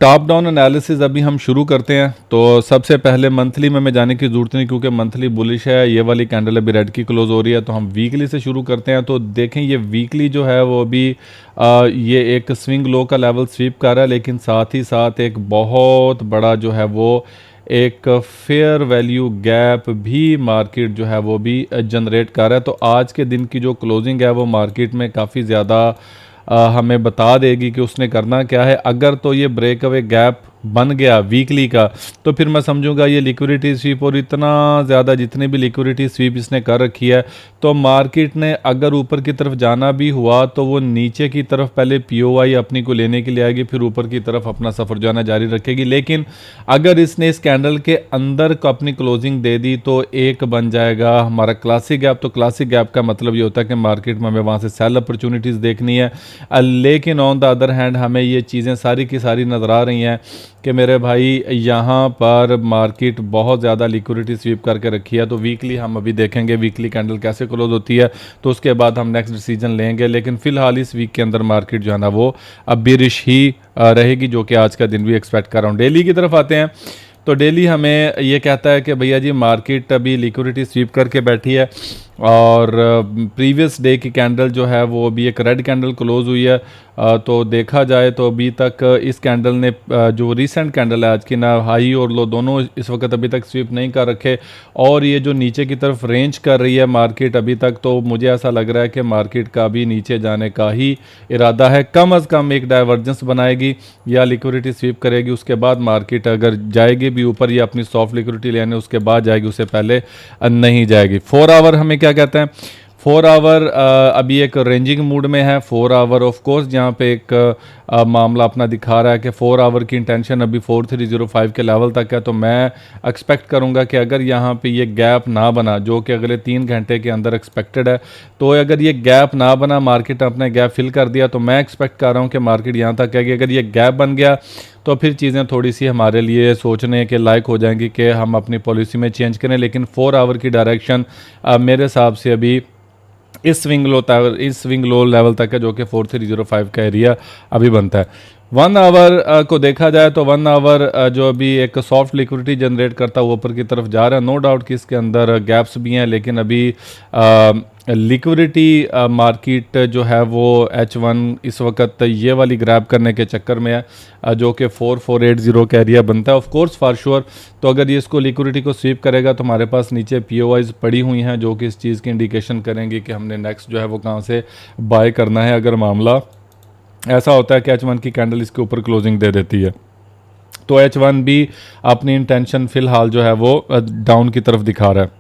Top down analysis अभी हम शुरू करते हैं। तो सबसे पहले मंथली में जाने की ज़रूरत नहीं, क्योंकि मंथली बुलिश है। ये वाली कैंडल अभी रेड की क्लोज हो रही है, तो हम वीकली से शुरू करते हैं। तो देखें ये वीकली जो है वो अभी ये एक स्विंग लो का लेवल स्वीप कर रहा है, लेकिन साथ ही साथ एक बहुत बड़ा जो है वो एक फेयर वैल्यू गैप भी मार्केट जो है वो भी जनरेट कर रहा है। तो आज के दिन की जो क्लोजिंग है वो मार्केट में काफ़ी ज़्यादा हमें बता देगी कि उसने करना क्या है। अगर तो ये ब्रेक अवे गैप बन गया वीकली का, तो फिर मैं समझूंगा ये लिक्विडिटी स्वीप, और इतना ज़्यादा जितनी भी लिक्विडिटी स्वीप इसने कर रखी है, तो मार्केट ने अगर ऊपर की तरफ जाना भी हुआ तो वो नीचे की तरफ पहले पीओआई अपनी को लेने के लिए आएगी, फिर ऊपर की तरफ अपना सफ़र जाना जारी रखेगी। लेकिन अगर इसने इस कैंडल के अंदर को अपनी क्लोजिंग दे दी तो एक बन जाएगा हमारा क्लासिक गैप। तो क्लासिक गैप का मतलब ये होता है कि मार्केट में हमें वहाँ से सेल अपॉर्चुनिटीज़ देखनी है। लेकिन ऑन द अदर हैंड हमें ये चीज़ें सारी की सारी नज़र आ रही हैं कि मेरे भाई यहाँ पर मार्केट बहुत ज़्यादा लिक्विडिटी स्वीप करके रखी है। तो वीकली हम अभी देखेंगे वीकली कैंडल कैसे क्लोज होती है, तो उसके बाद हम नेक्स्ट डिसीजन लेंगे। लेकिन फ़िलहाल इस वीक के अंदर मार्केट जो है ना वो अब बेरिश ही रहेगी, जो कि आज का दिन भी एक्सपेक्ट कर रहा हूँ। डेली की तरफ आते हैं। तो डेली हमें ये कहता है कि भैया जी मार्केट अभी लिक्विडिटी स्वीप करके बैठी है, और प्रीवियस डे की कैंडल जो है वो अभी एक रेड कैंडल क्लोज हुई है। तो देखा जाए तो अभी तक इस कैंडल ने जो रिसेंट कैंडल है आज की ना, हाई और लो दोनों इस वक्त अभी तक स्वीप नहीं कर रखे, और ये जो नीचे की तरफ रेंज कर रही है मार्केट अभी तक, तो मुझे ऐसा लग रहा है कि मार्केट का भी नीचे जाने का ही इरादा है। कम अज़ कम एक डाइवर्जेंस बनाएगी या लिक्विडिटी स्वीप करेगी, उसके बाद मार्केट अगर जाएगी भी ऊपर या अपनी सॉफ्ट लिक्विडिटी लेने उसके बाद जाएगी, उससे पहले नहीं जाएगी। 4 आवर हमें क्या कहते हैं, 4 आवर अभी एक रेंजिंग मूड में है। 4 आवर ऑफ कोर्स जहाँ पे एक मामला अपना दिखा रहा है कि 4 आवर की इंटेंशन अभी 4305 के लेवल तक है। तो मैं एक्सपेक्ट करूँगा कि अगर यहाँ पे ये गैप ना बना, जो कि अगले 3 घंटे के अंदर एक्सपेक्टेड है, तो अगर ये गैप ना बना, मार्केट अपने गैप फिल कर दिया, तो मैं एक्सपेक्ट कर रहा हूँ कि मार्केट यहाँ तक आएगी। अगर ये गैप बन गया तो फिर चीज़ें थोड़ी सी हमारे लिए सोचने के लायक हो जाएंगी कि हम अपनी पॉलिसी में चेंज करें। लेकिन 4 आवर की डायरेक्शन मेरे हिसाब से अभी इस स्विंग लो लेवल तक है, जो कि 4305 का एरिया अभी बनता है। 1 आवर को देखा जाए तो 1 आवर जो अभी एक सॉफ्ट लिक्विडिटी जनरेट करता है वो ऊपर की तरफ जा रहा है। नो डाउट कि इसके अंदर गैप्स भी हैं, लेकिन अभी लिक्विडिटी मार्केट जो है वो H1 इस वक्त ये वाली ग्रैब करने के चक्कर में है, जो कि 4480 का एरिया बनता है। ऑफ कोर्स फॉर श्योर, तो अगर ये इसको लिक्विडिटी को स्वीप करेगा तो हमारे पास नीचे पीओआईज पड़ी हुई हैं, जो कि इस चीज़ की इंडिकेशन करेंगी कि हमने नेक्स्ट जो है वो कहाँ से बाय करना है। अगर मामला ऐसा होता है कि H1 की कैंडल इसके ऊपर क्लोजिंग दे देती है, तो H1 भी अपनी इंटेंशन फ़िलहाल जो है वो डाउन की तरफ दिखा रहा है।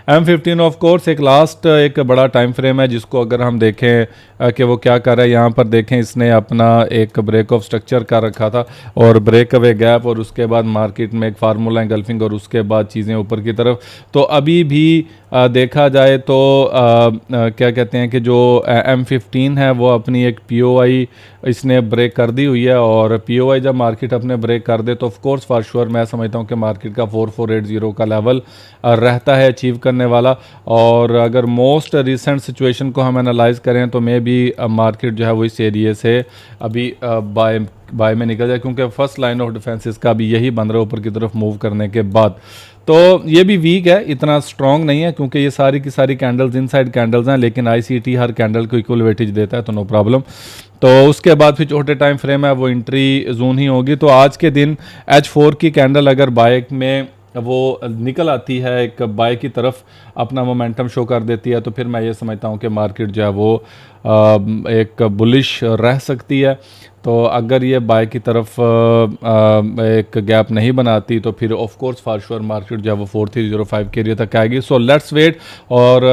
M15 ऑफ कोर्स एक लास्ट एक बड़ा टाइम फ्रेम है, जिसको अगर हम देखें कि वो क्या कर रहा है, यहाँ पर देखें इसने अपना एक ब्रेक ऑफ स्ट्रक्चर कर रखा था और ब्रेक अवे गैप, और उसके बाद मार्केट में एक फार्मूला एंगल्फिंग, और उसके बाद चीज़ें ऊपर की तरफ। तो अभी भी देखा जाए तो क्या कहते हैं कि जो M15 है वो अपनी एक POI इसने ब्रेक कर दी हुई है, और POI जब मार्केट अपने ब्रेक कर दे तो ऑफ कोर्स फॉर श्योर मैं समझता हूँ कि मार्केट का 4480 का लेवल रहता है अचीव करने वाला। और अगर मोस्ट रिसेंट सिचुएशन को हम एनालाइज करें तो मे भी मार्केट जो है वो इस एरिए से अभी बाय में निकल जाए, क्योंकि फर्स्ट लाइन ऑफ डिफेंस का भी यही बन रहा है ऊपर की तरफ मूव करने के बाद। तो ये भी वीक है, इतना स्ट्रॉन्ग नहीं है, क्योंकि ये सारी की सारी कैंडल्स इनसाइड कैंडल्स हैं, लेकिन ICT हर कैंडल को इक्वल वेटेज देता है, तो नो प्रॉब्लम। तो उसके बाद फिर छोटे टाइम फ्रेम है वो एंट्री जोन ही होगी। तो आज के दिन H4 की कैंडल अगर बाय में वो निकल आती है, एक बाय की तरफ अपना मोमेंटम शो कर देती है, तो फिर मैं ये समझता हूँ कि मार्केट जो है वो एक बुलिश रह सकती है। तो अगर ये बाय की तरफ एक गैप नहीं बनाती तो फिर of course for sure market जो है वो 4305 के एरिया तक आएगी। So let's wait. और